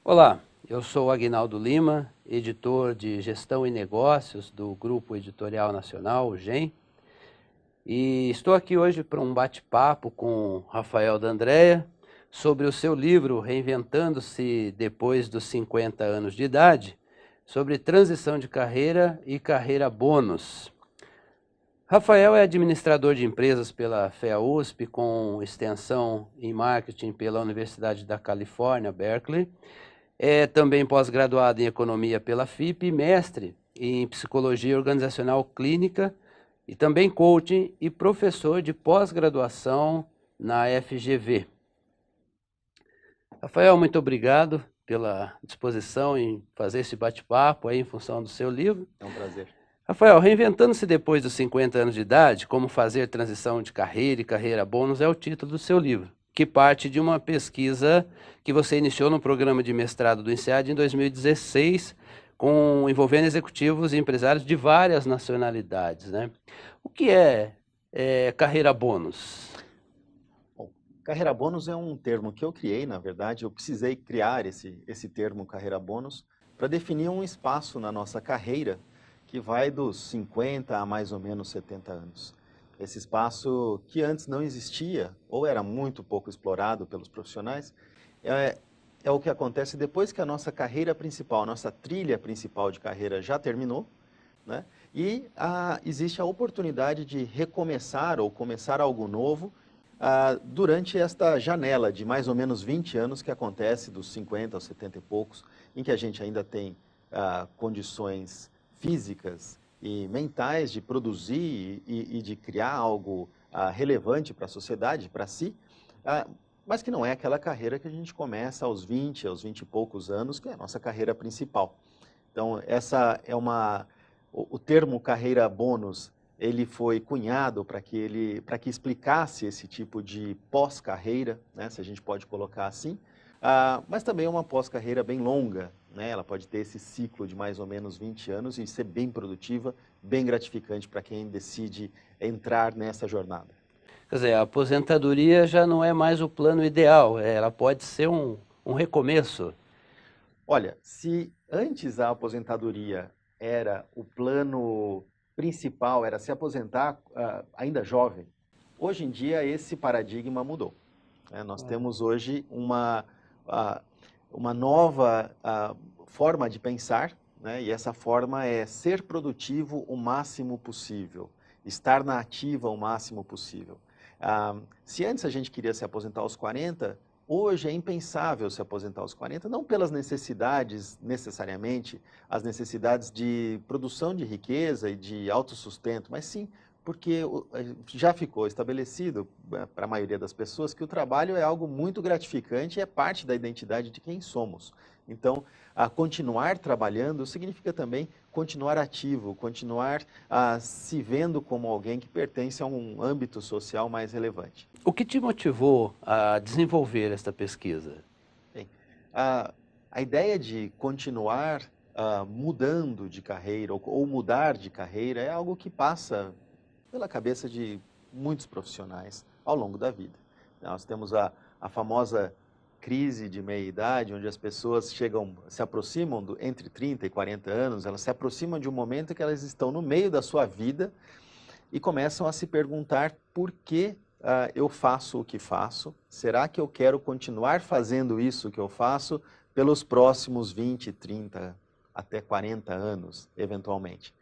Olá, eu sou Aguinaldo Lima, editor de Gestão e Negócios do Grupo Editorial Nacional, o GEM, e estou aqui hoje para um bate-papo com Rafael D'Andrea sobre o seu livro Reinventando-se Depois dos 50 anos de idade, sobre transição de carreira e carreira bônus. Rafael é administrador de empresas pela FEA-USP, com extensão em marketing pela Universidade da Califórnia, Berkeley. É também pós-graduado em economia pela FIP, mestre em psicologia organizacional clínica e também coaching e professor de pós-graduação na FGV. Rafael, muito obrigado pela disposição em fazer esse bate-papo aí em função do seu livro. É um prazer. Rafael, Reinventando-se Depois dos 50 anos de idade, como fazer transição de carreira e carreira bônus é o título do seu livro, que parte de uma pesquisa que você iniciou no programa de mestrado do INSEAD em 2016, envolvendo executivos e empresários de várias nacionalidades, né? O que é carreira bônus? Bom, carreira bônus é um termo que eu criei, na verdade, eu precisei criar esse termo carreira bônus para definir um espaço na nossa carreira que vai dos 50 a mais ou menos 70 anos. Esse espaço que antes não existia, ou era muito pouco explorado pelos profissionais, é o que acontece depois que a nossa carreira principal, a nossa trilha principal de carreira já terminou, né? E existe a oportunidade de recomeçar ou começar algo novo durante esta janela de mais ou menos 20 anos que acontece dos 50 aos 70 e poucos, em que a gente ainda tem condições físicas e mentais de produzir e de criar algo relevante para a sociedade, para si, mas que não é aquela carreira que a gente começa aos 20 e poucos anos, que é a nossa carreira principal. Então, essa é o termo carreira bônus, ele foi cunhado para que explicasse esse tipo de pós-carreira, né, se a gente pode colocar assim, mas também é uma pós-carreira bem longa, né? Ela pode ter esse ciclo de mais ou menos 20 anos e ser bem produtiva, bem gratificante para quem decide entrar nessa jornada. Quer dizer, a aposentadoria já não é mais o plano ideal, ela pode ser um recomeço. Olha, se antes a aposentadoria era o plano principal, era se aposentar ainda jovem, hoje em dia esse paradigma mudou. Nós temos hoje uma nova forma de pensar, né? E essa forma é ser produtivo o máximo possível, estar na ativa o máximo possível. Se antes a gente queria se aposentar aos 40, hoje é impensável se aposentar aos 40, não pelas necessidades, necessariamente, as necessidades de produção de riqueza e de autossustento, mas sim porque já ficou estabelecido para a maioria das pessoas que o trabalho é algo muito gratificante e é parte da identidade de quem somos. Então, continuar trabalhando significa também continuar ativo, continuar se vendo como alguém que pertence a um âmbito social mais relevante. O que te motivou a desenvolver esta pesquisa? Bem, a ideia de continuar mudando de carreira ou mudar de carreira é algo que passa pela cabeça de muitos profissionais ao longo da vida. Nós temos a famosa crise de meia-idade, onde as pessoas se aproximam entre 30 e 40 anos, elas se aproximam de um momento que elas estão no meio da sua vida e começam a se perguntar por que eu faço o que faço, será que eu quero continuar fazendo isso que eu faço pelos próximos 20, 30, até 40 anos, eventualmente.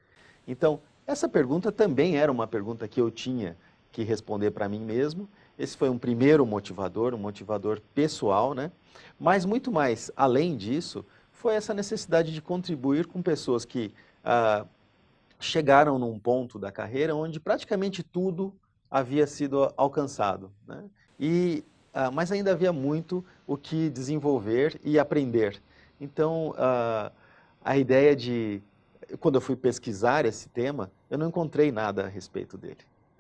Então, essa pergunta também era uma pergunta que eu tinha que responder para mim mesmo. Esse foi um primeiro motivador, um motivador pessoal, né? Mas muito mais além disso, foi essa necessidade de contribuir com pessoas que chegaram num ponto da carreira onde praticamente tudo havia sido alcançado, né? Mas ainda havia muito o que desenvolver e aprender. Então, a ideia quando eu fui pesquisar esse tema, eu não encontrei nada a respeito dele.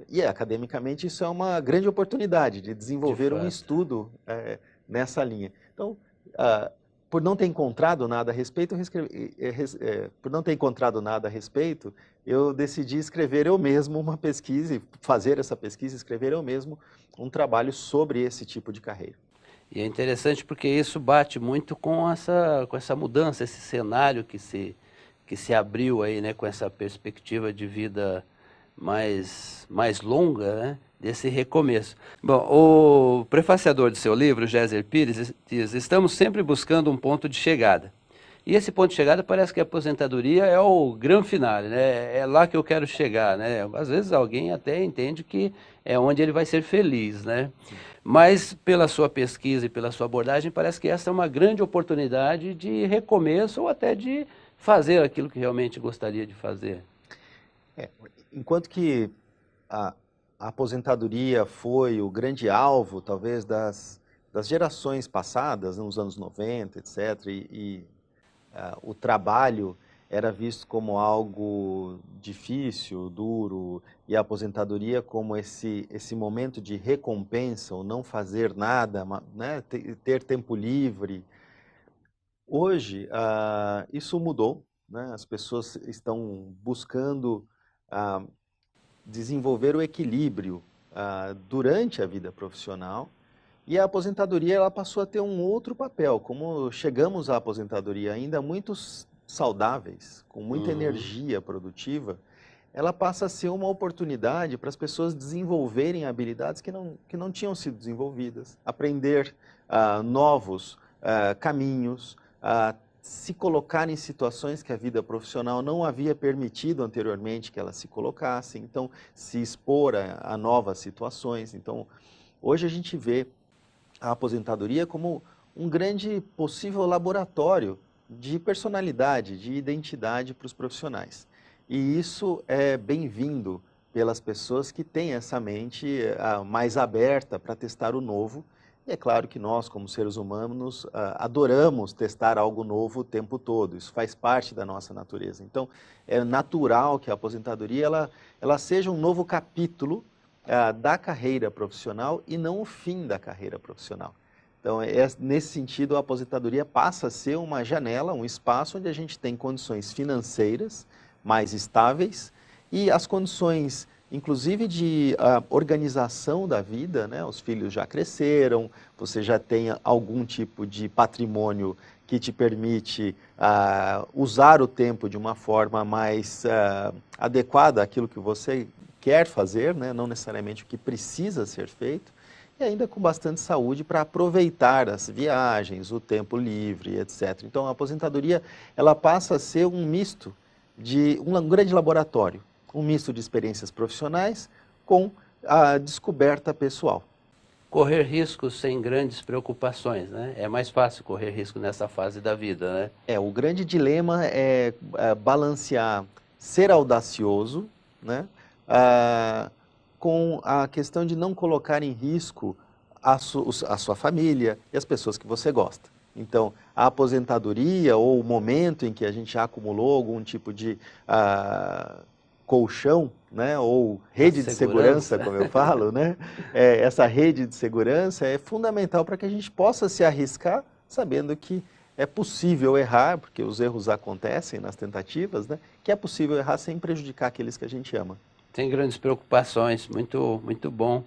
E academicamente isso é uma grande oportunidade de desenvolver um estudo nessa linha. Então, por não ter encontrado nada a respeito, eu decidi escrever eu mesmo uma pesquisa, fazer essa pesquisa, escrever eu mesmo um trabalho sobre esse tipo de carreira. E é interessante porque isso bate muito com essa mudança, esse cenário que se abriu aí, né, com essa perspectiva de vida mais longa, né, desse recomeço. Bom, o prefaciador de seu livro, Géser Pires, diz: estamos sempre buscando um ponto de chegada. E esse ponto de chegada parece que a aposentadoria é o grande finale, né? É lá que eu quero chegar, né? Às vezes alguém até entende que é onde ele vai ser feliz, né? Mas pela sua pesquisa e pela sua abordagem, parece que essa é uma grande oportunidade de recomeço ou até de fazer aquilo que realmente gostaria de fazer. Enquanto que a aposentadoria foi o grande alvo, talvez, das gerações passadas, nos anos 90, etc., o trabalho era visto como algo difícil, duro, e a aposentadoria como esse momento de recompensa, ou não fazer nada, né, ter tempo livre. Hoje, isso mudou, né? As pessoas estão buscando desenvolver o equilíbrio durante a vida profissional, e a aposentadoria ela passou a ter um outro papel. Como chegamos à aposentadoria ainda muito saudáveis, com muita energia produtiva, ela passa a ser uma oportunidade para as pessoas desenvolverem habilidades que não tinham sido desenvolvidas, aprender novos caminhos, se colocar em situações que a vida profissional não havia permitido anteriormente que ela se colocasse, então se expor a novas situações. Então, hoje a gente vê a aposentadoria como um grande possível laboratório de personalidade, de identidade para os profissionais. E isso é bem-vindo pelas pessoas que têm essa mente mais aberta para testar o novo. E é claro que nós, como seres humanos, adoramos testar algo novo o tempo todo. Isso faz parte da nossa natureza. Então, é natural que a aposentadoria ela seja um novo capítulo da carreira profissional e não o fim da carreira profissional. Então, nesse sentido, a aposentadoria passa a ser uma janela, um espaço onde a gente tem condições financeiras mais estáveis e as condições, inclusive, de organização da vida, né? Os filhos já cresceram, você já tem algum tipo de patrimônio que te permite usar o tempo de uma forma mais adequada àquilo que você quer fazer, né? Não necessariamente o que precisa ser feito, e ainda com bastante saúde para aproveitar as viagens, o tempo livre, etc. Então, a aposentadoria ela passa a ser um misto de um grande laboratório, um misto de experiências profissionais com a descoberta pessoal. Correr riscos sem grandes preocupações, né? É mais fácil correr risco nessa fase da vida, né? O grande dilema é balancear ser audacioso, né? Com a questão de não colocar em risco a sua família e as pessoas que você gosta. Então, a aposentadoria ou o momento em que a gente já acumulou algum tipo de colchão, né, ou rede de segurança, como eu falo, né? Essa rede de segurança é fundamental para que a gente possa se arriscar, sabendo que é possível errar, porque os erros acontecem nas tentativas, né? Que é possível errar sem prejudicar aqueles que a gente ama. Sem grandes preocupações, muito, muito bom.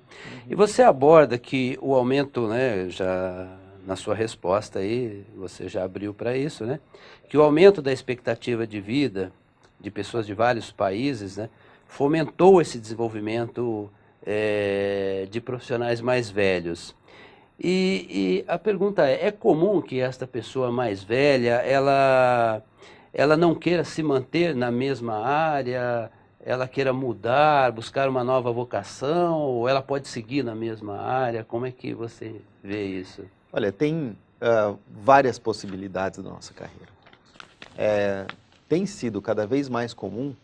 E você aborda que o aumento, né, já na sua resposta aí, você já abriu para isso, né, que o aumento da expectativa de vida de pessoas de vários países, né, fomentou esse desenvolvimento de profissionais mais velhos. E a pergunta é comum que esta pessoa mais velha, ela não queira se manter na mesma área, ela queira mudar, buscar uma nova vocação, ou ela pode seguir na mesma área? Como é que você vê isso? Olha, tem várias possibilidades na nossa carreira. Tem sido cada vez mais comum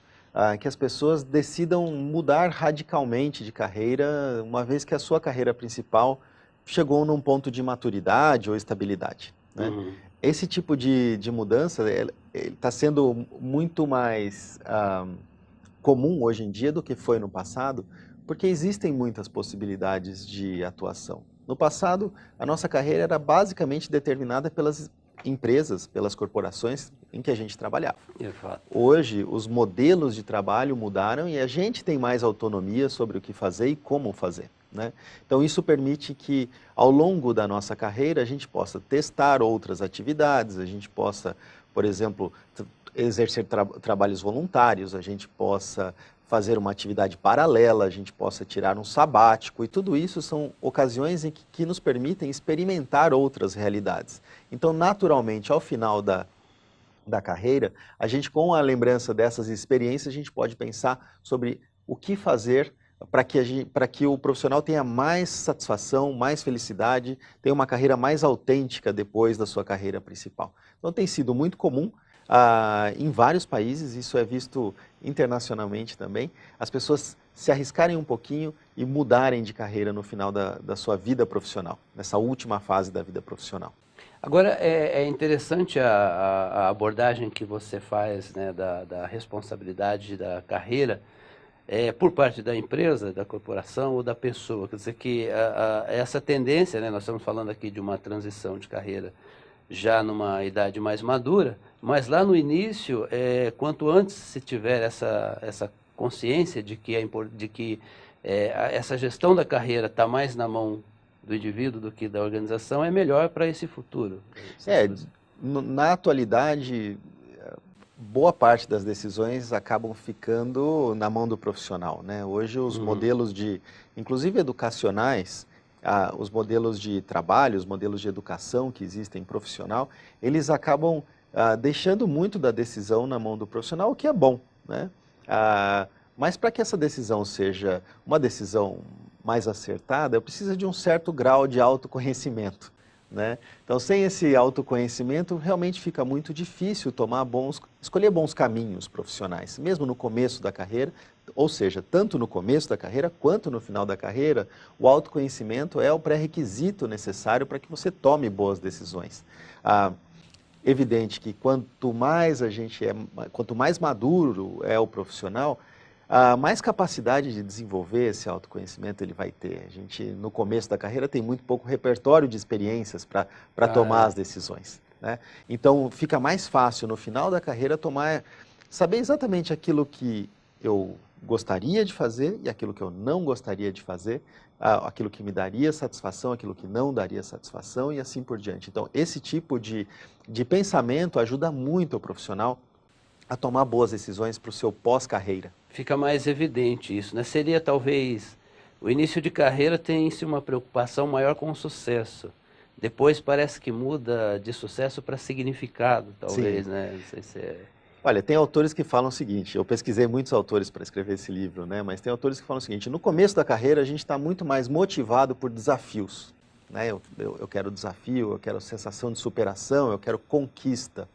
que as pessoas decidam mudar radicalmente de carreira, uma vez que a sua carreira principal chegou num ponto de maturidade ou estabilidade, né? Esse tipo de mudança está sendo muito mais comum hoje em dia do que foi no passado, porque existem muitas possibilidades de atuação. No passado, a nossa carreira era basicamente determinada pelas empresas, pelas corporações em que a gente trabalhava. Hoje, os modelos de trabalho mudaram e a gente tem mais autonomia sobre o que fazer e como fazer. né? Então isso permite que ao longo da nossa carreira a gente possa testar outras atividades, a gente possa, por exemplo, exercer trabalhos voluntários, a gente possa fazer uma atividade paralela, a gente possa tirar um sabático, e tudo isso são ocasiões em que nos permitem experimentar outras realidades. Então, naturalmente, ao final da carreira, a gente, com a lembrança dessas experiências, a gente pode pensar sobre o que fazer para que o profissional tenha mais satisfação, mais felicidade, tenha uma carreira mais autêntica depois da sua carreira principal. Então, tem sido muito comum em vários países, isso é visto internacionalmente também, as pessoas se arriscarem um pouquinho e mudarem de carreira no final da sua vida profissional, nessa última fase da vida profissional. Agora, é interessante a abordagem que você faz, né, da responsabilidade da carreira por parte da empresa, da corporação ou da pessoa. Quer dizer que essa tendência, né, nós estamos falando aqui de uma transição de carreira já numa idade mais madura, mas lá no início, quanto antes se tiver essa consciência de que essa gestão da carreira está mais na mão do indivíduo do que da organização, é melhor para esse futuro. Na atualidade, boa parte das decisões acabam ficando na mão do profissional, né? Hoje os modelos inclusive educacionais, os modelos de trabalho, os modelos de educação que existem profissional, eles acabam deixando muito da decisão na mão do profissional, o que é bom, né? Mas para que essa decisão seja uma decisão mais acertada, precisa de um certo grau de autoconhecimento, né? Então, sem esse autoconhecimento, realmente fica muito difícil escolher bons caminhos profissionais, mesmo no começo da carreira, ou seja, tanto no começo da carreira quanto no final da carreira, o autoconhecimento é o pré-requisito necessário para que você tome boas decisões. Evidente que quanto mais maduro é o profissional, mais capacidade de desenvolver esse autoconhecimento ele vai ter. A gente, no começo da carreira, tem muito pouco repertório de experiências para tomar as decisões, né? Então, fica mais fácil, no final da carreira, saber exatamente aquilo que eu gostaria de fazer e aquilo que eu não gostaria de fazer, aquilo que me daria satisfação, aquilo que não daria satisfação e assim por diante. Então, esse tipo de pensamento ajuda muito o profissional a tomar boas decisões para o seu pós-carreira. Fica mais evidente isso, né? Seria talvez, o início de carreira tem-se uma preocupação maior com o sucesso. Depois parece que muda de sucesso para significado, talvez, né? Não sei se Olha, tem autores que falam o seguinte, eu pesquisei muitos autores para escrever esse livro, né? Mas tem autores que falam o seguinte, no começo da carreira a gente está muito mais motivado por desafios, né? Eu quero desafio, eu quero sensação de superação, eu quero conquista.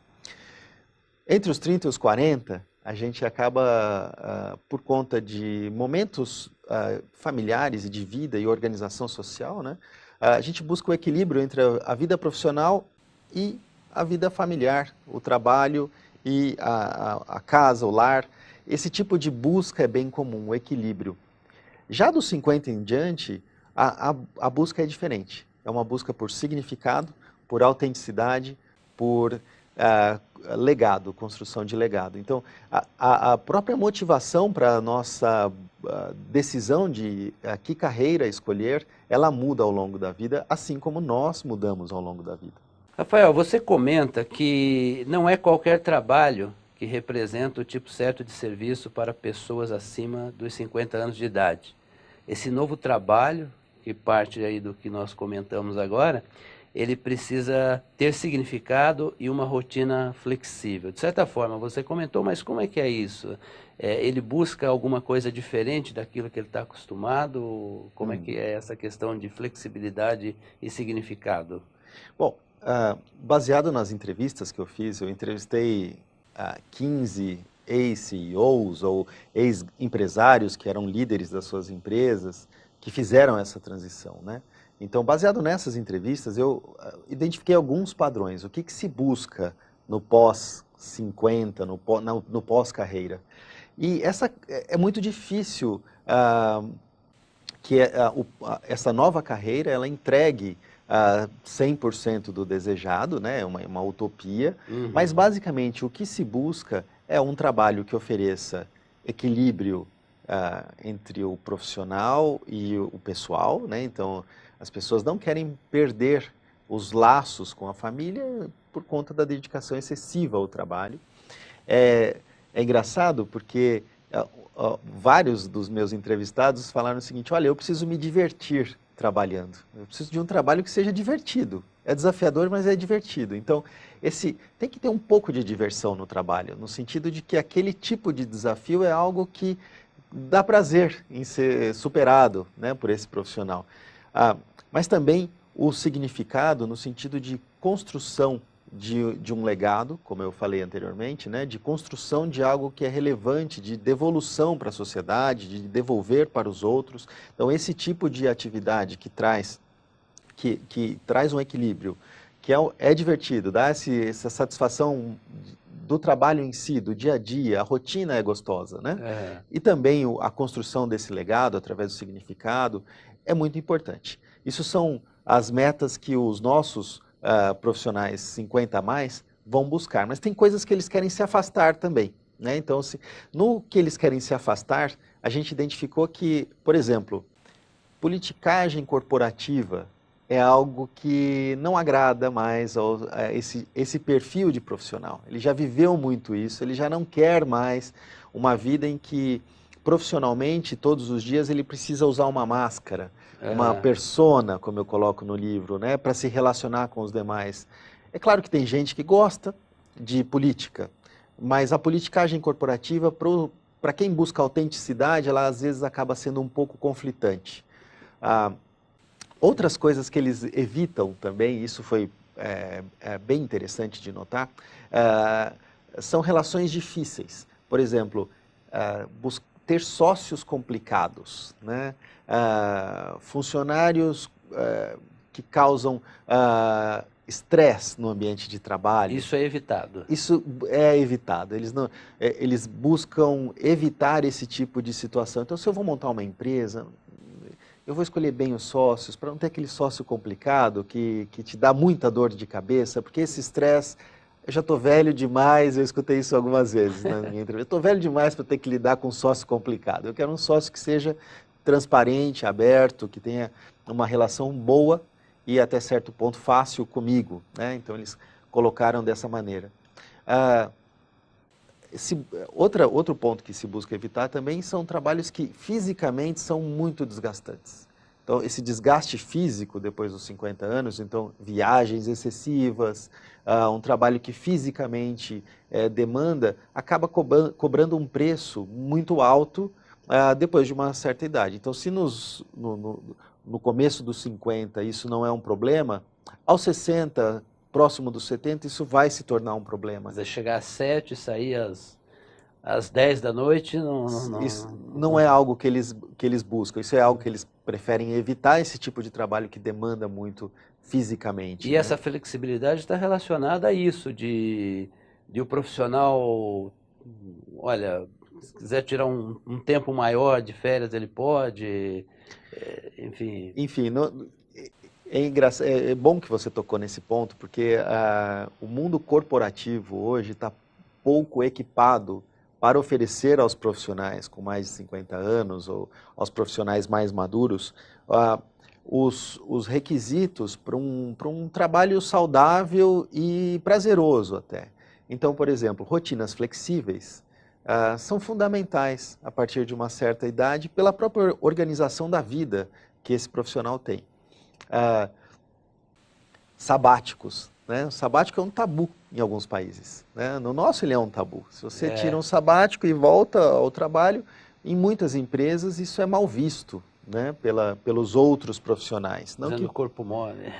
Entre os 30 e os 40, a gente acaba, por conta de momentos familiares e de vida e organização social, né? A gente busca o equilíbrio entre a vida profissional e a vida familiar, o trabalho e a casa, o lar. Esse tipo de busca é bem comum, o equilíbrio. Já dos 50 em diante, a busca é diferente. É uma busca por significado, por autenticidade, por legado, construção de legado. Então, a própria motivação para a nossa decisão de que carreira escolher, ela muda ao longo da vida, assim como nós mudamos ao longo da vida. Rafael, você comenta que não é qualquer trabalho que representa o tipo certo de serviço para pessoas acima dos 50 anos de idade. Esse novo trabalho, que parte aí do que nós comentamos agora, ele precisa ter significado e uma rotina flexível. De certa forma, você comentou, mas como é que é isso? Ele busca alguma coisa diferente daquilo que ele está acostumado? Como é que é essa questão de flexibilidade e significado? Bom, baseado nas entrevistas que eu fiz, eu entrevistei 15 ex-CEOs ou ex-empresários que eram líderes das suas empresas, que fizeram essa transição, né? Então, baseado nessas entrevistas, eu identifiquei alguns padrões. O que se busca no pós-50, no pós-carreira? E é muito difícil que essa nova carreira ela entregue 100% do desejado, né? Uma utopia, mas basicamente o que se busca é um trabalho que ofereça equilíbrio entre o profissional e o pessoal, né? Então, as pessoas não querem perder os laços com a família por conta da dedicação excessiva ao trabalho. É engraçado porque vários dos meus entrevistados falaram o seguinte: olha, eu preciso me divertir trabalhando. Eu preciso de um trabalho que seja divertido. É desafiador, mas é divertido. Então, tem que ter um pouco de diversão no trabalho, no sentido de que aquele tipo de desafio é algo que dá prazer em ser superado, né, por esse profissional. Mas também o significado no sentido de construção de um legado, como eu falei anteriormente, né, de construção de algo que é relevante, de devolução para a sociedade, de devolver para os outros. Então, esse tipo de atividade que traz um equilíbrio, que é divertido, dá essa satisfação do trabalho em si, do dia a dia, a rotina é gostosa, né? E também a construção desse legado, através do significado, é muito importante. Isso são as metas que os nossos profissionais 50 a mais vão buscar, mas tem coisas que eles querem se afastar também, né? Então, no que eles querem se afastar, a gente identificou que, por exemplo, politicagem corporativa é algo que não agrada mais esse perfil de profissional. Ele já viveu muito isso, ele já não quer mais uma vida em que profissionalmente, todos os dias, ele precisa usar uma máscara, uma persona, como eu coloco no livro, né, para se relacionar com os demais. É claro que tem gente que gosta de política, mas a politicagem corporativa, para quem busca autenticidade, ela às vezes acaba sendo um pouco conflitante. Outras coisas que eles evitam também, isso foi bem interessante de notar, são relações difíceis. Por exemplo, ter sócios complicados, né? Funcionários que causam estresse no ambiente de trabalho. Isso é evitado. Isso é evitado. Eles buscam evitar esse tipo de situação. Então, se eu vou montar uma empresa, eu vou escolher bem os sócios, para não ter aquele sócio complicado que te dá muita dor de cabeça, porque esse estresse, eu já estou velho demais, eu escutei isso algumas vezes na minha entrevista, estou velho demais para ter que lidar com um sócio complicado. Eu quero um sócio que seja transparente, aberto, que tenha uma relação boa e até certo ponto fácil comigo, né? Então eles colocaram dessa maneira. Outro ponto que se busca evitar também são trabalhos que fisicamente são muito desgastantes. Então, esse desgaste físico depois dos 50 anos, então viagens excessivas, um trabalho que fisicamente demanda, acaba cobrando um preço muito alto depois de uma certa idade. Então, se no começo dos 50 isso não é um problema, aos 60, próximo dos 70, isso vai se tornar um problema. Mas chegar às 7 e sair às 10 da noite, Isso não é algo que eles buscam, isso é algo que eles preferem evitar, esse tipo de trabalho que demanda muito fisicamente. E essa flexibilidade está relacionada a isso, de o profissional, olha, se quiser tirar um tempo maior de férias, ele pode, enfim... Enfim, é bom que você tocou nesse ponto, porque o mundo corporativo hoje está pouco equipado para oferecer aos profissionais com mais de 50 anos ou aos profissionais mais maduros os requisitos para um trabalho saudável e prazeroso até. Então, por exemplo, rotinas flexíveis são fundamentais a partir de uma certa idade pela própria organização da vida que esse profissional tem. Sabáticos, né? O sabático é um tabu em alguns países, né? No nosso ele é um tabu. Se você tira um sabático e volta ao trabalho, em muitas empresas isso é mal visto, né? Pelos outros profissionais. Não que o corpo mole.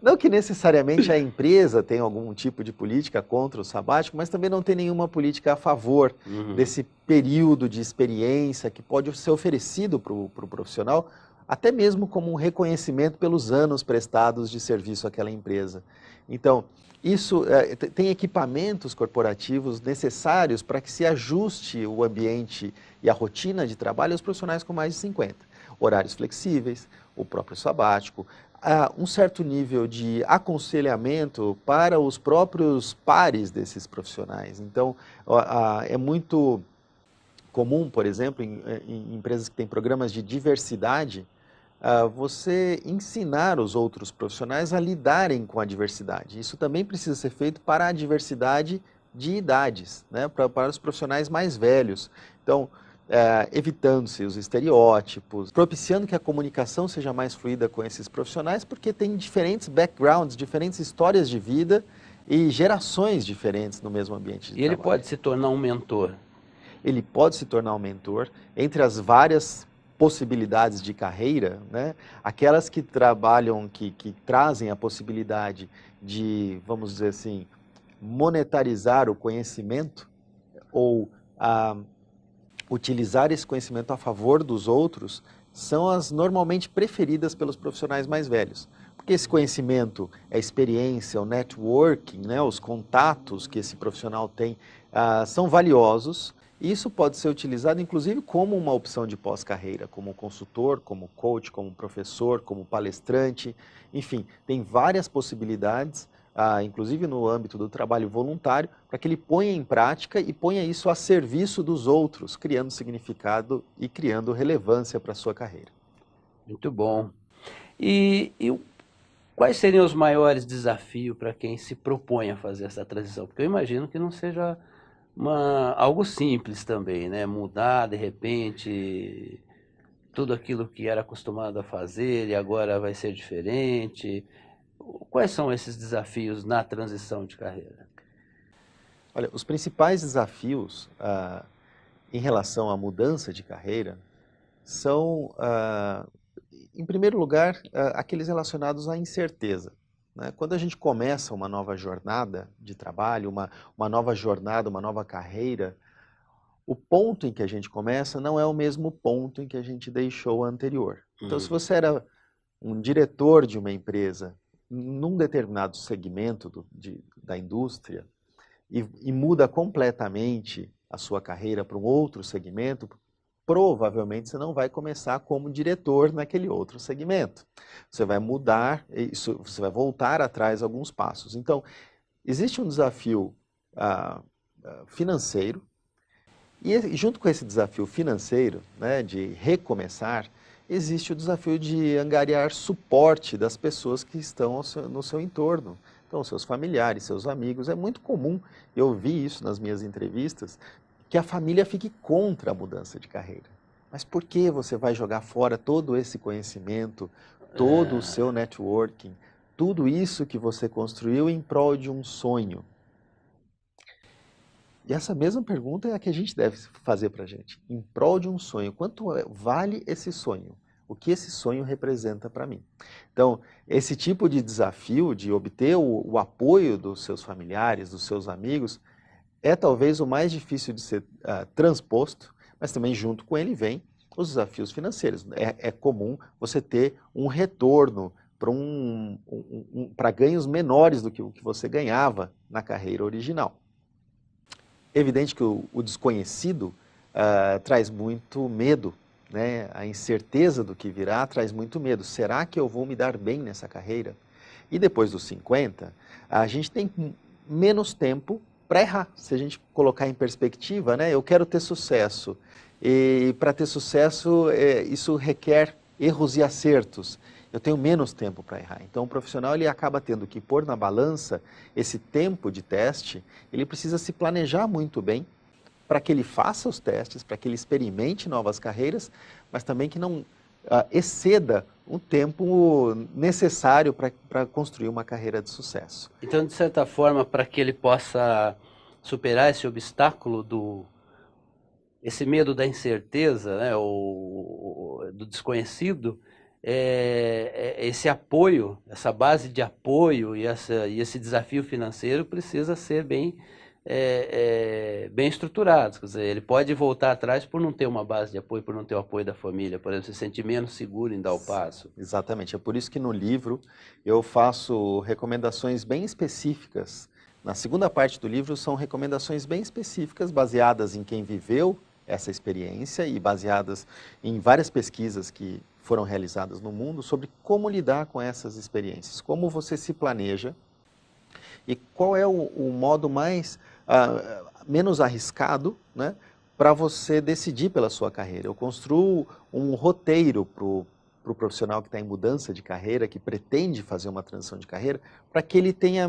Não que necessariamente a empresa tenha algum tipo de política contra o sabático, mas também não tem nenhuma política a favor desse período de experiência que pode ser oferecido para o profissional, até mesmo como um reconhecimento pelos anos prestados de serviço àquela empresa. Então, isso tem equipamentos corporativos necessários para que se ajuste o ambiente e a rotina de trabalho aos profissionais com mais de 50. Horários flexíveis, o próprio sabático, um certo nível de aconselhamento para os próprios pares desses profissionais. Então, é muito comum, por exemplo, em empresas que têm programas de diversidade, você ensinar os outros profissionais a lidarem com a diversidade. Isso também precisa ser feito para a diversidade de idades, né? Para os profissionais mais velhos. Então, evitando-se os estereótipos, propiciando que a comunicação seja mais fluida com esses profissionais, porque tem diferentes backgrounds, diferentes histórias de vida e gerações diferentes no mesmo ambiente de trabalho. E ele pode se tornar um mentor? Ele pode se tornar um mentor entre as várias possibilidades de carreira, né? Aquelas que trabalham, que trazem a possibilidade de, vamos dizer assim, monetarizar o conhecimento ou utilizar esse conhecimento a favor dos outros, são as normalmente preferidas pelos profissionais mais velhos. Porque esse conhecimento, a experiência, o networking, né, os contatos que esse profissional tem, são valiosos. E isso pode ser utilizado, inclusive, como uma opção de pós-carreira, como consultor, como coach, como professor, como palestrante. Enfim, tem várias possibilidades, inclusive no âmbito do trabalho voluntário, para que ele ponha em prática e ponha isso a serviço dos outros, criando significado e criando relevância para a sua carreira. Muito bom. E quais seriam os maiores desafios para quem se propõe a fazer essa transição? Porque eu imagino que não seja algo simples também, né? Mudar de repente tudo aquilo que era acostumado a fazer e agora vai ser diferente. Quais são esses desafios na transição de carreira? Olha, os principais desafios em relação à mudança de carreira são, em primeiro lugar, aqueles relacionados à incerteza. Né? Quando a gente começa uma nova jornada de trabalho, uma nova jornada, uma nova carreira, o ponto em que a gente começa não é o mesmo ponto em que a gente deixou o anterior. Então, se você era um diretor de uma empresa num determinado segmento da indústria e muda completamente a sua carreira para um outro segmento, provavelmente você não vai começar como diretor naquele outro segmento. Você vai mudar, você vai voltar atrás alguns passos. Então, existe um desafio financeiro, e junto com esse desafio financeiro, né, de recomeçar, existe o desafio de angariar suporte das pessoas que estão no seu entorno. Então, seus familiares, seus amigos. É muito comum, eu vi isso nas minhas entrevistas, que a família fique contra a mudança de carreira. Mas por que você vai jogar fora todo esse conhecimento, todo o seu networking, tudo isso que você construiu em prol de um sonho? E essa mesma pergunta é a que a gente deve fazer para a gente. Em prol de um sonho, quanto vale esse sonho? O que esse sonho representa para mim? Então, esse tipo de desafio de obter o apoio dos seus familiares, dos seus amigos, é talvez o mais difícil de ser transposto, mas também junto com ele vem os desafios financeiros. É comum você ter um retorno para ganhos menores do que o que você ganhava na carreira original. Evidente que o desconhecido traz muito medo, né? A incerteza do que virá traz muito medo. Será que eu vou me dar bem nessa carreira? E depois dos 50, a gente tem menos tempo para errar. Se a gente colocar em perspectiva, né? Eu quero ter sucesso. E para ter sucesso, isso requer erros e acertos. Eu tenho menos tempo para errar. Então, o profissional ele acaba tendo que pôr na balança esse tempo de teste. Ele precisa se planejar muito bem para que ele faça os testes, para que ele experimente novas carreiras, mas também que não exceda o tempo necessário para construir uma carreira de sucesso. Então, de certa forma, para que ele possa superar esse obstáculo esse medo da incerteza, né, ou do desconhecido, esse apoio, essa base de apoio e esse desafio financeiro precisa ser bem estruturados. Quer dizer, ele pode voltar atrás por não ter uma base de apoio, por não ter o apoio da família, por exemplo, se sentir menos seguro em dar o passo. Exatamente, é por isso que no livro eu faço recomendações bem específicas. Na segunda parte do livro são recomendações bem específicas, baseadas em quem viveu essa experiência e baseadas em várias pesquisas que foram realizadas no mundo sobre como lidar com essas experiências, como você se planeja e qual é o modo menos arriscado, né, para você decidir pela sua carreira. Eu construo um roteiro para o profissional que está em mudança de carreira, que pretende fazer uma transição de carreira, para que ele tenha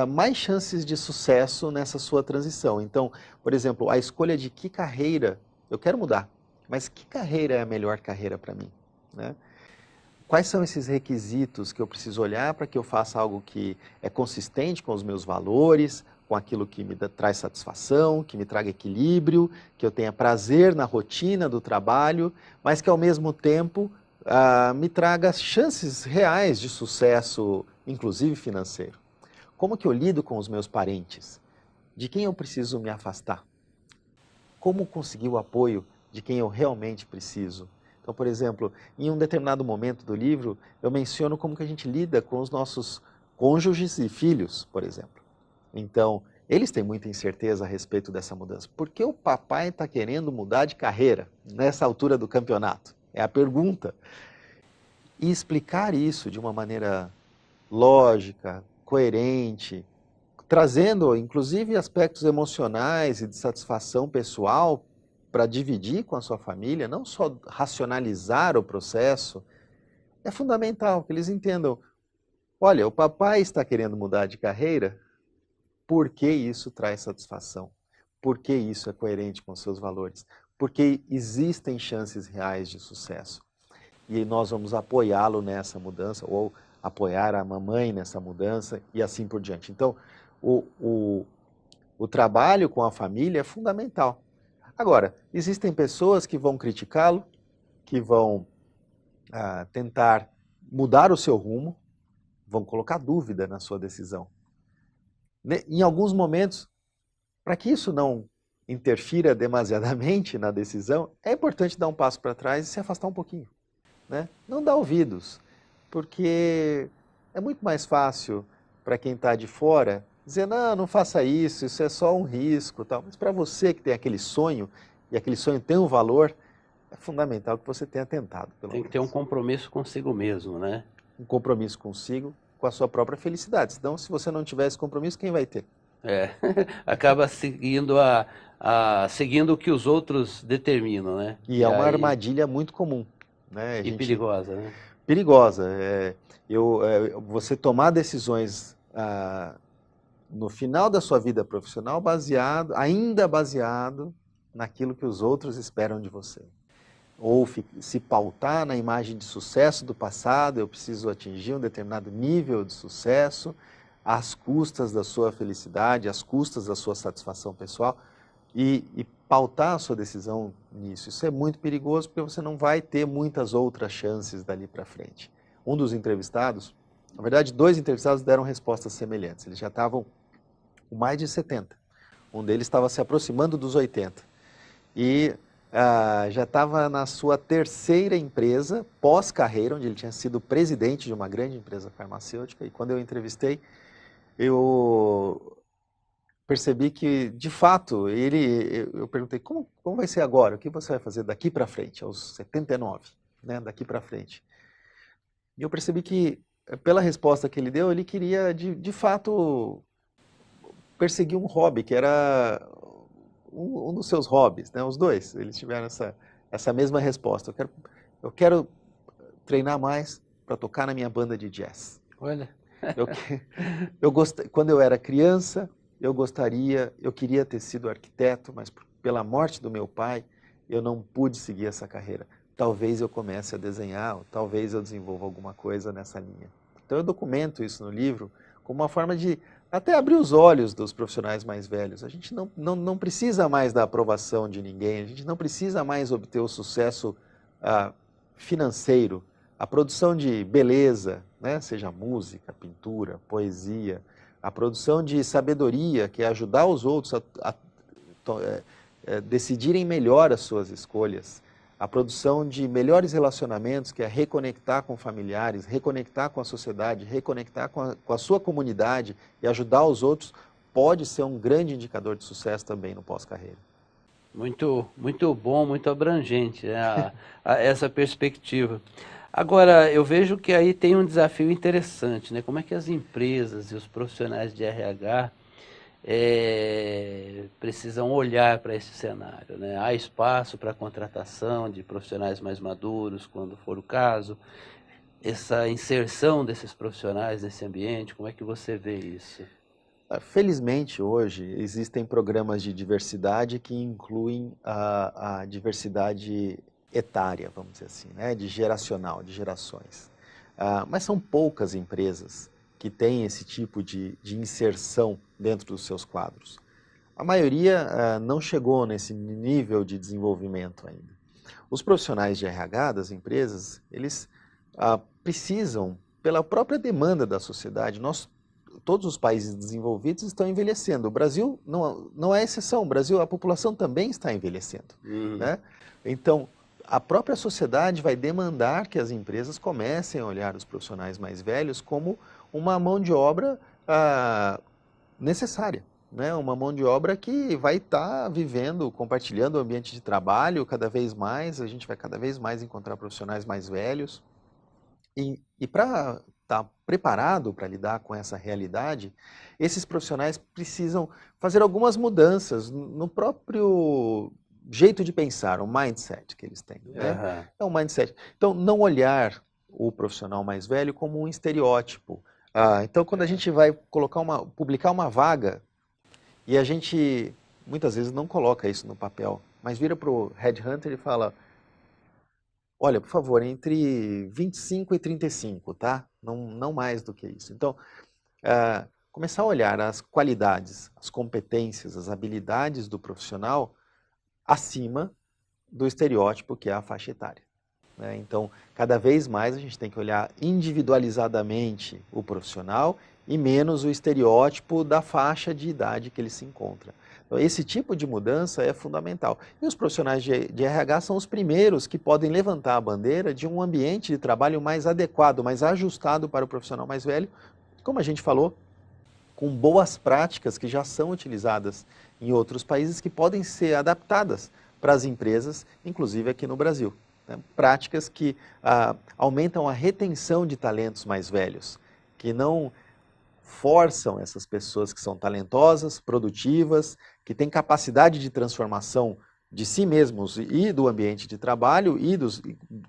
mais chances de sucesso nessa sua transição. Então, por exemplo, a escolha de que carreira eu quero mudar, mas que carreira é a melhor carreira para mim, né? Quais são esses requisitos que eu preciso olhar para que eu faça algo que é consistente com os meus valores, com aquilo que me traz satisfação, que me traga equilíbrio, que eu tenha prazer na rotina do trabalho, mas que ao mesmo tempo me traga chances reais de sucesso, inclusive financeiro. Como que eu lido com os meus parentes? De quem eu preciso me afastar? Como conseguir o apoio de quem eu realmente preciso? Então, por exemplo, em um determinado momento do livro, eu menciono como que a gente lida com os nossos cônjuges e filhos, por exemplo. Então, eles têm muita incerteza a respeito dessa mudança. Por que o papai está querendo mudar de carreira nessa altura do campeonato? É a pergunta. E explicar isso de uma maneira lógica, coerente, trazendo inclusive aspectos emocionais e de satisfação pessoal para dividir com a sua família, não só racionalizar o processo, é fundamental que eles entendam, olha, o papai está querendo mudar de carreira, por que isso traz satisfação? Por que isso é coerente com seus valores? Porque existem chances reais de sucesso. E nós vamos apoiá-lo nessa mudança, ou apoiar a mamãe nessa mudança, e assim por diante. Então, o trabalho com a família é fundamental. Agora, existem pessoas que vão criticá-lo, que vão tentar mudar o seu rumo, vão colocar dúvida na sua decisão. Em alguns momentos, para que isso não interfira demasiadamente na decisão, é importante dar um passo para trás e se afastar um pouquinho, né? Não dar ouvidos, porque é muito mais fácil para quem está de fora dizer, não, não faça isso, isso é só um risco, tal. Mas para você que tem aquele sonho, e aquele sonho tem um valor, é fundamental que você tenha tentado. Tem que ter um compromisso consigo mesmo, né? Um compromisso consigo, com a sua própria felicidade. Senão, se você não tiver esse compromisso, quem vai ter? Acaba seguindo seguindo o que os outros determinam, né? E é uma armadilha muito comum, né? E perigosa, né? Perigosa. Você tomar decisões no final da sua vida profissional ainda baseado naquilo que os outros esperam de você. Ou se pautar na imagem de sucesso do passado, eu preciso atingir um determinado nível de sucesso, às custas da sua felicidade, às custas da sua satisfação pessoal, e pautar a sua decisão nisso. Isso é muito perigoso, porque você não vai ter muitas outras chances dali para frente. Um dos entrevistados, na verdade, 2 entrevistados deram respostas semelhantes. Eles já estavam com mais de 70. Um deles estava se aproximando dos 80. E já estava na sua 3ª empresa, pós-carreira, onde ele tinha sido presidente de uma grande empresa farmacêutica. E quando eu entrevistei, eu percebi que, de fato, eu perguntei, como vai ser agora? O que você vai fazer daqui para frente, aos 79, né, daqui para frente? E eu percebi que, pela resposta que ele deu, ele queria, de fato, perseguir um hobby, que era um dos seus hobbies, né? Os dois, eles tiveram essa mesma resposta. Eu quero treinar mais para tocar na minha banda de jazz. Olha. Quando eu era criança, eu queria ter sido arquiteto, mas pela morte do meu pai, eu não pude seguir essa carreira. Talvez eu comece a desenhar, ou talvez eu desenvolva alguma coisa nessa linha. Então eu documento isso no livro como uma forma de até abrir os olhos dos profissionais mais velhos. A gente não precisa mais da aprovação de ninguém, a gente não precisa mais obter o sucesso financeiro. A produção de beleza, né, seja música, pintura, poesia, a produção de sabedoria, que é ajudar os outros a decidirem melhor as suas escolhas, a produção de melhores relacionamentos, que é reconectar com familiares, reconectar com a sociedade, reconectar com a sua comunidade e ajudar os outros, pode ser um grande indicador de sucesso também no pós-carreira. Muito, muito bom, muito abrangente, né, essa perspectiva. Agora, eu vejo que aí tem um desafio interessante, né? Como é que as empresas e os profissionais de RH precisam olhar para esse cenário, né? Há espaço para a contratação de profissionais mais maduros, quando for o caso. Essa inserção desses profissionais nesse ambiente, como é que você vê isso? Felizmente, hoje, existem programas de diversidade que incluem a diversidade etária, vamos dizer assim, né? De geracional, de gerações. Mas são poucas empresas que têm esse tipo de inserção dentro dos seus quadros. A maioria não chegou nesse nível de desenvolvimento ainda. Os profissionais de RH das empresas, eles precisam, pela própria demanda da sociedade, todos os países desenvolvidos estão envelhecendo. O Brasil não é exceção, o Brasil, a população também está envelhecendo. Né? Então, a própria sociedade vai demandar que as empresas comecem a olhar os profissionais mais velhos como uma mão de obra necessária, né? Uma mão de obra que vai estar vivendo, compartilhando o ambiente de trabalho cada vez mais, a gente vai cada vez mais encontrar profissionais mais velhos. E para estar preparado para lidar com essa realidade, esses profissionais precisam fazer algumas mudanças no próprio jeito de pensar, o mindset que eles têm. Né? É um mindset. Então, não olhar o profissional mais velho como um estereótipo. Então, quando a gente vai publicar uma vaga, e a gente muitas vezes não coloca isso no papel, mas vira para o headhunter e fala: olha, por favor, entre 25 e 35, tá? Não mais do que isso. Então, começar a olhar as qualidades, as competências, as habilidades do profissional acima do estereótipo que é a faixa etária. Né? Então, cada vez mais a gente tem que olhar individualizadamente o profissional e menos o estereótipo da faixa de idade que ele se encontra. Então, esse tipo de mudança é fundamental. E os profissionais de RH são os primeiros que podem levantar a bandeira de um ambiente de trabalho mais adequado, mais ajustado para o profissional mais velho, como a gente falou, com boas práticas que já são utilizadas em outros países que podem ser adaptadas para as empresas, inclusive aqui no Brasil. Né? Práticas que aumentam a retenção de talentos mais velhos, que não forçam essas pessoas que são talentosas, produtivas, que têm capacidade de transformação de si mesmos e do ambiente de trabalho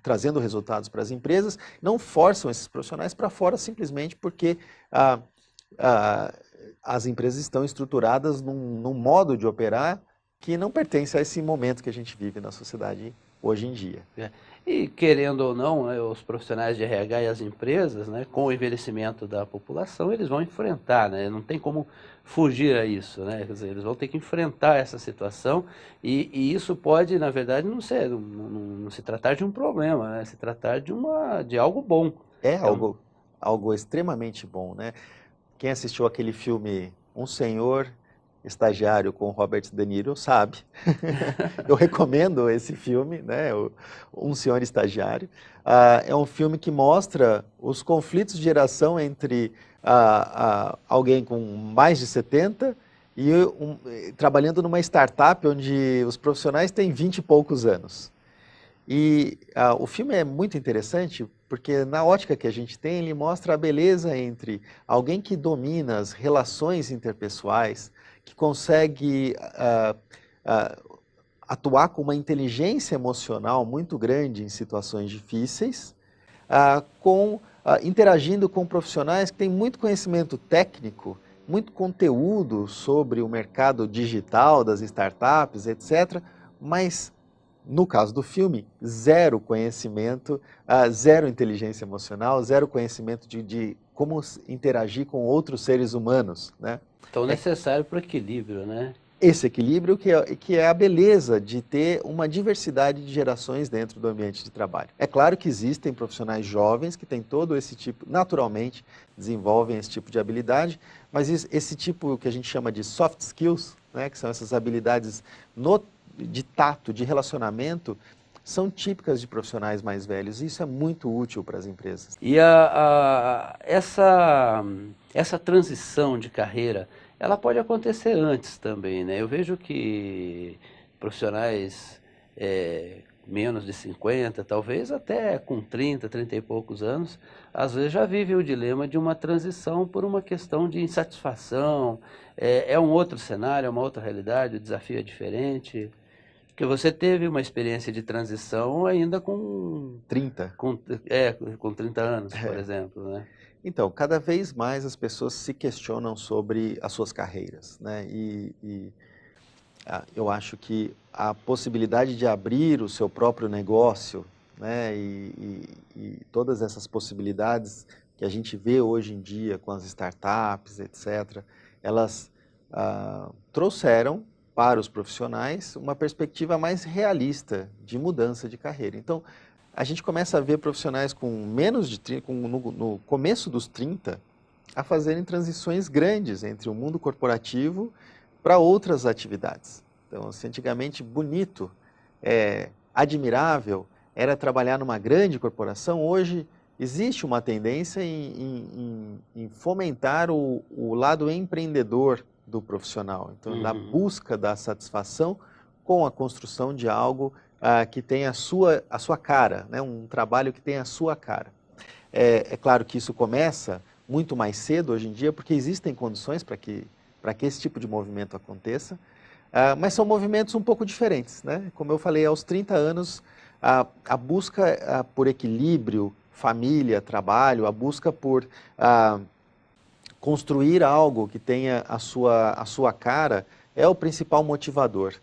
trazendo resultados para as empresas, não forçam esses profissionais para fora simplesmente porque as empresas estão estruturadas num modo de operar que não pertence a esse momento que a gente vive na sociedade hoje em dia. E querendo ou não, né, os profissionais de RH e as empresas, né, com o envelhecimento da população, eles vão enfrentar, né, não tem como fugir a isso, né, quer dizer, eles vão ter que enfrentar essa situação e isso pode, na verdade, não se tratar de um problema, né, se tratar de algo bom. É algo extremamente bom, né? Quem assistiu aquele filme Um Senhor Estagiário com Robert De Niro sabe. Eu recomendo esse filme, né? Um Senhor Estagiário. É um filme que mostra os conflitos de geração entre alguém com mais de 70 e trabalhando numa startup onde os profissionais têm 20 e poucos anos. E o filme é muito interessante porque na ótica que a gente tem, ele mostra a beleza entre alguém que domina as relações interpessoais, que consegue atuar com uma inteligência emocional muito grande em situações difíceis, interagindo com profissionais que têm muito conhecimento técnico, muito conteúdo sobre o mercado digital das startups, etc., mas no caso do filme, zero conhecimento, zero inteligência emocional, zero conhecimento de como interagir com outros seres humanos. Né? Então, necessário para o equilíbrio, né? Esse equilíbrio que é a beleza de ter uma diversidade de gerações dentro do ambiente de trabalho. É claro que existem profissionais jovens que têm todo esse tipo, naturalmente desenvolvem esse tipo de habilidade, mas esse tipo que a gente chama de soft skills, né, que são essas habilidades de tato, de relacionamento, são típicas de profissionais mais velhos e isso é muito útil para as empresas. E essa transição de carreira, ela pode acontecer antes também, né? Eu vejo que profissionais menos de 50, talvez até com 30, 30 e poucos anos, às vezes já vive o dilema de uma transição por uma questão de insatisfação, é um outro cenário, é uma outra realidade, o desafio é diferente. Porque você teve uma experiência de transição ainda com 30. Com 30 anos, por exemplo, né? Então, cada vez mais as pessoas se questionam sobre as suas carreiras, né? Eu acho que a possibilidade de abrir o seu próprio negócio, né? E todas essas possibilidades que a gente vê hoje em dia com as startups, etc., elas trouxeram para os profissionais uma perspectiva mais realista de mudança de carreira. Então, a gente começa a ver profissionais com menos de 30, no começo dos 30, a fazerem transições grandes entre o mundo corporativo para outras atividades. Então, assim, antigamente, bonito, admirável, era trabalhar numa grande corporação. Hoje, existe uma tendência em fomentar o lado empreendedor do profissional. Então, na busca da satisfação com a construção de algo que tem a sua cara, né? Um trabalho que tem a sua cara. É claro que isso começa muito mais cedo hoje em dia, porque existem condições para que esse tipo de movimento aconteça, mas são movimentos um pouco diferentes, né? Como eu falei, aos 30 anos, a busca por equilíbrio, família, trabalho, a busca por construir algo que tenha a sua cara, é o principal motivador.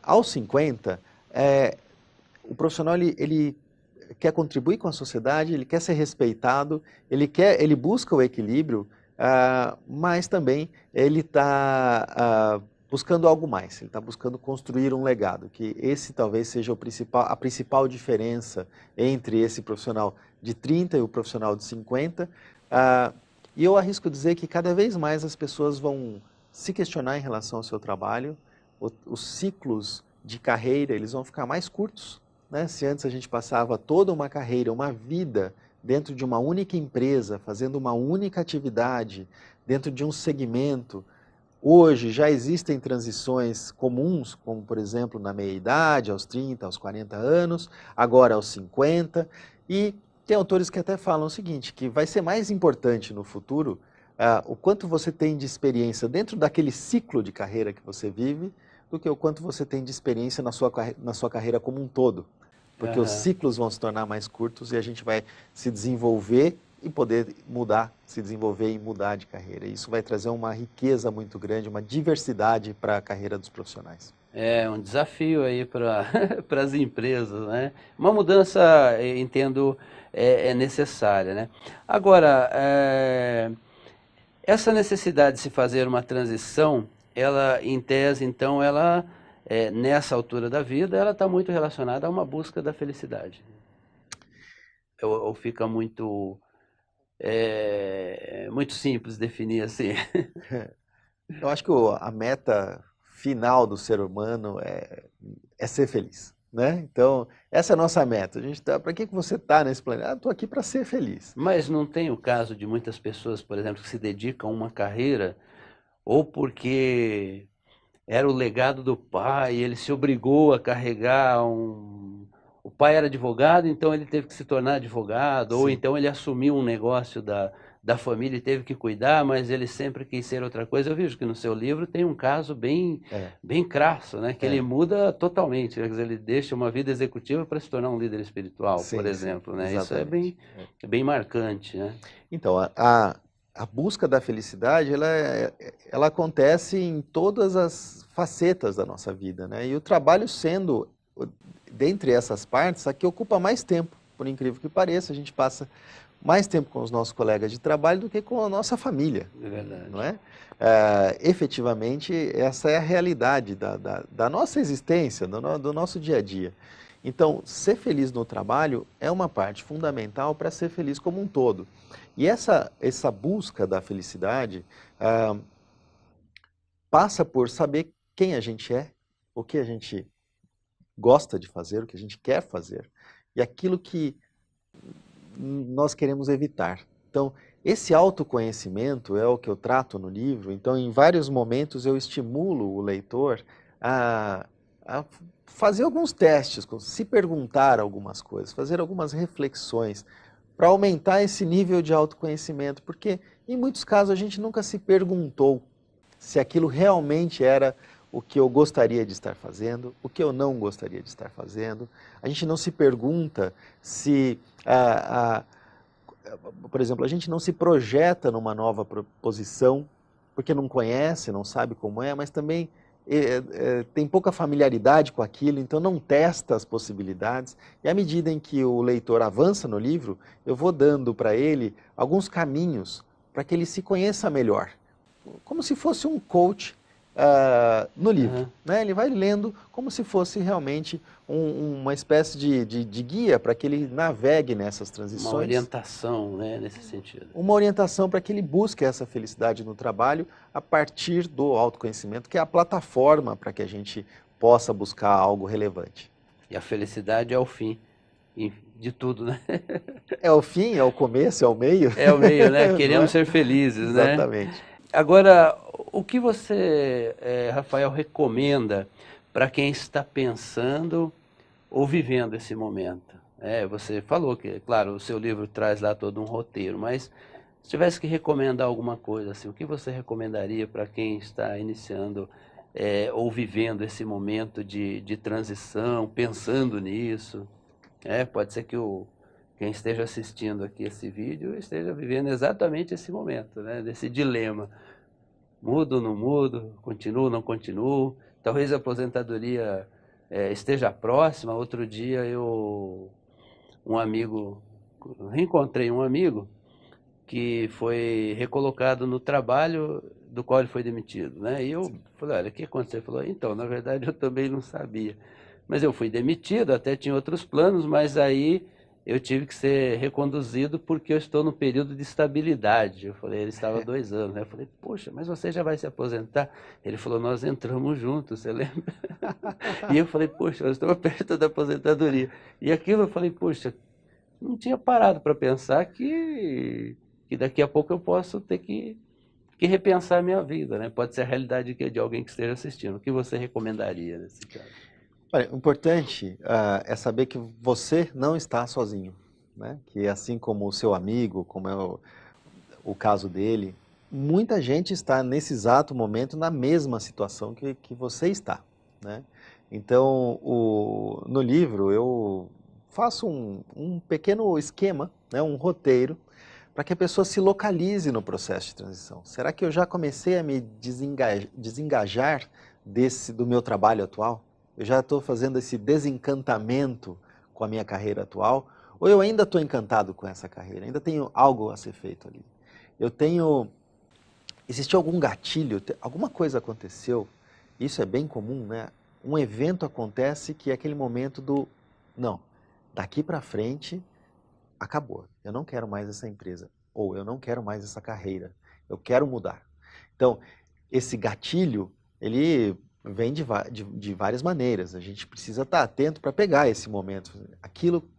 Aos 50, o profissional ele quer contribuir com a sociedade, ele quer ser respeitado, ele busca o equilíbrio, mas também ele está buscando algo mais, ele está buscando construir um legado, que esse talvez seja a principal diferença entre esse profissional de 30 e o profissional de 50, e eu arrisco dizer que cada vez mais as pessoas vão se questionar em relação ao seu trabalho, os ciclos de carreira eles vão ficar mais curtos, né? Se antes a gente passava toda uma carreira, uma vida dentro de uma única empresa, fazendo uma única atividade, dentro de um segmento, hoje já existem transições comuns, como por exemplo na meia-idade, aos 30, aos 40 anos, agora aos 50, e tem autores que até falam o seguinte, que vai ser mais importante no futuro o quanto você tem de experiência dentro daquele ciclo de carreira que você vive, do que o quanto você tem de experiência na sua carreira como um todo. Porque os ciclos vão se tornar mais curtos e a gente vai se desenvolver e poder se desenvolver e mudar de carreira. Isso vai trazer uma riqueza muito grande, uma diversidade para a carreira dos profissionais. É um desafio aí para as empresas, né? Uma mudança, entendo, é necessária, né? Agora, essa necessidade de se fazer uma transição, ela, em tese, então, nessa altura da vida, ela está muito relacionada a uma busca da felicidade. Ou fica muito simples definir assim? Eu acho que a meta final do ser humano é ser feliz, né? Então, essa é a nossa meta. Para que você está nesse planeta? Estou aqui para ser feliz. Mas não tem o caso de muitas pessoas, por exemplo, que se dedicam a uma carreira ou porque era o legado do pai, ele se obrigou a carregar O pai era advogado, então ele teve que se tornar advogado, ou então ele assumiu um negócio da família e teve que cuidar, mas ele sempre quis ser outra coisa. Eu vejo que no seu livro tem um caso bem crasso, né? Que ele muda totalmente, quer dizer, ele deixa uma vida executiva para se tornar um líder espiritual, por exemplo, né? Isso é bem marcante, né? Então, a busca da felicidade, ela acontece em todas as facetas da nossa vida, né? E o trabalho sendo, dentre essas partes, a que ocupa mais tempo, por incrível que pareça, a gente passa mais tempo com os nossos colegas de trabalho do que com a nossa família. É verdade. Não é? Efetivamente, essa é a realidade da nossa existência, do nosso dia a dia. Então, ser feliz no trabalho é uma parte fundamental para ser feliz como um todo. E essa busca da felicidade passa por saber quem a gente é, o que a gente gosta de fazer, o que a gente quer fazer, e aquilo que nós queremos evitar. Então, esse autoconhecimento é o que eu trato no livro. Então, em vários momentos eu estimulo o leitor a a fazer alguns testes, se perguntar algumas coisas, fazer algumas reflexões, para aumentar esse nível de autoconhecimento, porque em muitos casos a gente nunca se perguntou se aquilo realmente era o que eu gostaria de estar fazendo, o que eu não gostaria de estar fazendo. A gente não se pergunta se, por exemplo, a gente não se projeta numa nova posição, porque não conhece, não sabe como é, mas também tem pouca familiaridade com aquilo, então não testa as possibilidades. E à medida em que o leitor avança no livro, eu vou dando para ele alguns caminhos para que ele se conheça melhor, como se fosse um coach no livro. Né? Ele vai lendo como se fosse realmente uma espécie de guia para que ele navegue nessas transições. Uma orientação, né, nesse sentido. Uma orientação para que ele busque essa felicidade no trabalho a partir do autoconhecimento, que é a plataforma para que a gente possa buscar algo relevante. E a felicidade é o fim de tudo, né? É o fim, é o começo, é o meio. É o meio, né? Queremos ser felizes, né? Exatamente. Agora, o que você, Rafael, recomenda para quem está pensando ou vivendo esse momento? Você falou que, claro, o seu livro traz lá todo um roteiro, mas se tivesse que recomendar alguma coisa, assim, o que você recomendaria para quem está iniciando ou vivendo esse momento de transição, pensando nisso? Pode ser que quem esteja assistindo aqui esse vídeo esteja vivendo exatamente esse momento, né, desse dilema. Mudo ou não mudo? Continuo ou não continuo? Talvez a aposentadoria esteja próxima. Outro dia reencontrei um amigo que foi recolocado no trabalho do qual ele foi demitido, né? E eu falei, olha, o que aconteceu? Ele falou, então, na verdade eu também não sabia. Mas eu fui demitido, até tinha outros planos, mas aí eu tive que ser reconduzido porque eu estou no período de estabilidade. Eu falei, ele estava 2 anos, né? Eu falei, poxa, mas você já vai se aposentar? Ele falou, nós entramos juntos, você lembra? E eu falei, poxa, nós estamos perto da aposentadoria. E aquilo eu falei, poxa, não tinha parado para pensar que daqui a pouco eu posso ter que repensar a minha vida, né? Pode ser a realidade de alguém que esteja assistindo. O que você recomendaria nesse caso? Olha, o importante é saber que você não está sozinho, né? Que assim como o seu amigo, como é o caso dele, muita gente está nesse exato momento na mesma situação que você está, né? Então, no livro eu faço um pequeno esquema, né? Um roteiro, para que a pessoa se localize no processo de transição. Será que eu já comecei a me desengajar do meu trabalho atual? Eu já estou fazendo esse desencantamento com a minha carreira atual? Ou eu ainda estou encantado com essa carreira? Ainda tenho algo a ser feito ali? Existiu algum gatilho? Alguma coisa aconteceu? Isso é bem comum, né? Um evento acontece que é aquele momento não, daqui para frente acabou. Eu não quero mais essa empresa. Ou eu não quero mais essa carreira. Eu quero mudar. Então, esse gatilho, ele vem de várias maneiras. A gente precisa estar atento para pegar esse momento.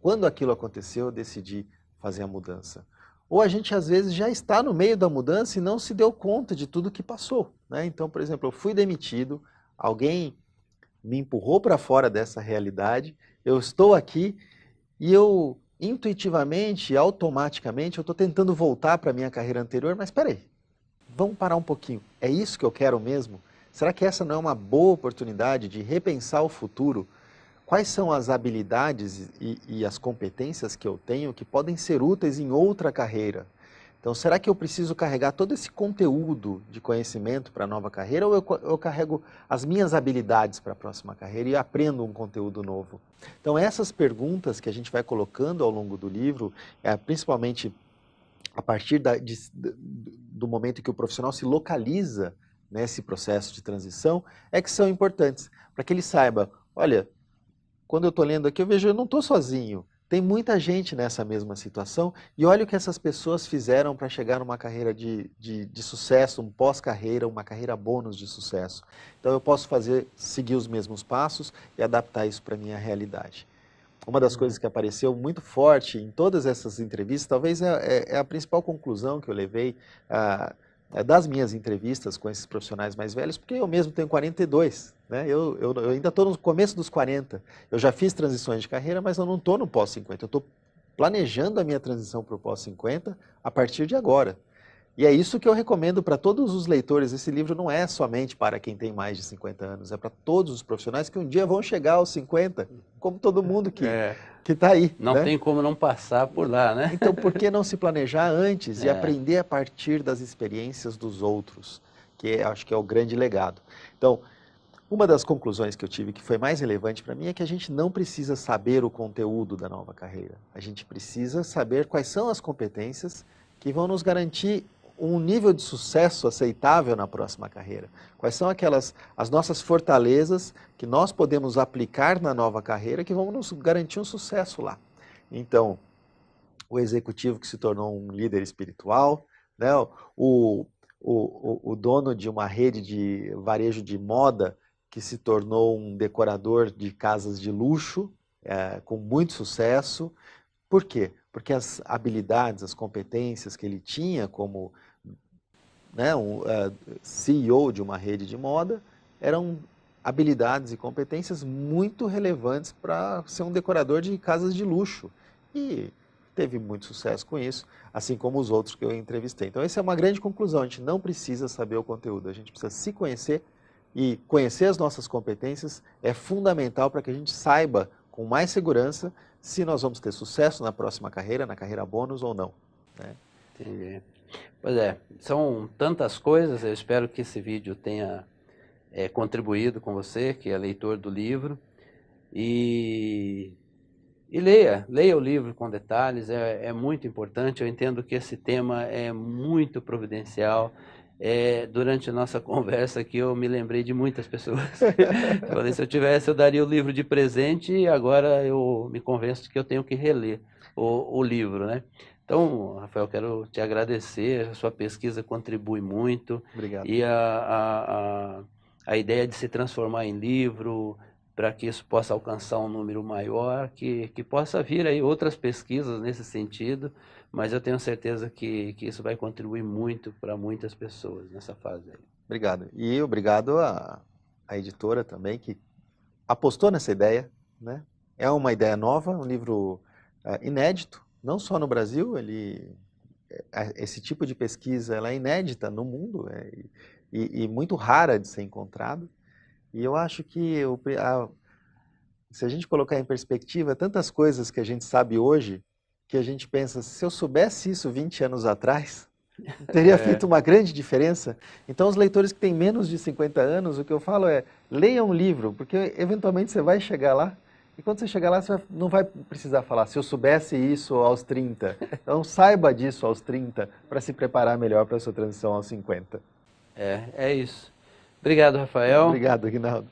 Quando aquilo aconteceu, eu decidi fazer a mudança. Ou a gente, às vezes, já está no meio da mudança e não se deu conta de tudo que passou, né? Então, por exemplo, eu fui demitido, alguém me empurrou para fora dessa realidade, eu estou aqui e eu, intuitivamente, automaticamente, eu estou tentando voltar para a minha carreira anterior, mas espera aí, vamos parar um pouquinho. É isso que eu quero mesmo? Será que essa não é uma boa oportunidade de repensar o futuro? Quais são as habilidades e as competências que eu tenho que podem ser úteis em outra carreira? Então, será que eu preciso carregar todo esse conteúdo de conhecimento para a nova carreira ou eu carrego as minhas habilidades para a próxima carreira e aprendo um conteúdo novo? Então, essas perguntas que a gente vai colocando ao longo do livro, principalmente a partir do momento em que o profissional se localiza nesse processo de transição, que são importantes, para que ele saiba, olha, quando eu estou lendo aqui, eu não estou sozinho, tem muita gente nessa mesma situação, e olha o que essas pessoas fizeram para chegar numa carreira de sucesso, um pós-carreira, uma carreira bônus de sucesso. Então eu posso seguir os mesmos passos e adaptar isso para a minha realidade. Uma das coisas que apareceu muito forte em todas essas entrevistas, talvez é a principal conclusão que eu levei, das minhas entrevistas com esses profissionais mais velhos, porque eu mesmo tenho 42, né? Eu ainda estou no começo dos 40. Eu já fiz transições de carreira, mas eu não estou no pós-50. Eu estou planejando a minha transição para o pós-50 a partir de agora. E é isso que eu recomendo para todos os leitores. Esse livro não é somente para quem tem mais de 50 anos, é para todos os profissionais que um dia vão chegar aos 50, como todo mundo que está aí. Não, né? Tem como não passar por lá, né? Então, por que não se planejar antes e aprender a partir das experiências dos outros, que acho que é o grande legado. Então, uma das conclusões que eu tive que foi mais relevante para mim é que a gente não precisa saber o conteúdo da nova carreira. A gente precisa saber quais são as competências que vão nos garantir um nível de sucesso aceitável na próxima carreira. Quais são as nossas fortalezas que nós podemos aplicar na nova carreira que vão nos garantir um sucesso lá. Então, o executivo que se tornou um líder espiritual, né? o dono de uma rede de varejo de moda que se tornou um decorador de casas de luxo, com muito sucesso. Por quê? Porque as habilidades, as competências que ele tinha como CEO de uma rede de moda eram habilidades e competências muito relevantes para ser um decorador de casas de luxo. E teve muito sucesso com isso, assim como os outros que eu entrevistei. Então essa é uma grande conclusão, a gente não precisa saber o conteúdo, a gente precisa se conhecer, e conhecer as nossas competências é fundamental para que a gente saiba com mais segurança se nós vamos ter sucesso na próxima carreira, na carreira bônus ou não. Né? Entendi. Pois é, são tantas coisas, eu espero que esse vídeo tenha contribuído com você, que é leitor do livro, e leia o livro com detalhes, é muito importante. Eu entendo que esse tema é muito providencial. Durante a nossa conversa aqui eu me lembrei de muitas pessoas. Falei, se eu tivesse eu daria o livro de presente, e agora eu me convenço de que eu tenho que reler o livro, né? Então, Rafael, quero te agradecer, a sua pesquisa contribui muito. Obrigado. E a ideia de se transformar em livro, para que isso possa alcançar um número maior, que possa vir aí outras pesquisas nesse sentido, mas eu tenho certeza que isso vai contribuir muito para muitas pessoas nessa fase aí. Obrigado. E obrigado à editora também, que apostou nessa ideia, né? É uma ideia nova, um livro inédito, não só no Brasil, esse tipo de pesquisa ela é inédita no mundo, e muito rara de ser encontrado. E eu acho que se a gente colocar em perspectiva tantas coisas que a gente sabe hoje, que a gente pensa, se eu soubesse isso 20 anos atrás, teria feito uma grande diferença. Então, os leitores que têm menos de 50 anos, o que eu falo é, leiam um livro, porque eventualmente você vai chegar lá, e quando você chegar lá, você não vai precisar falar, se eu soubesse isso aos 30. Então, saiba disso aos 30, para se preparar melhor para a sua transição aos 50. É isso. Obrigado, Rafael. Obrigado, Aguinaldo.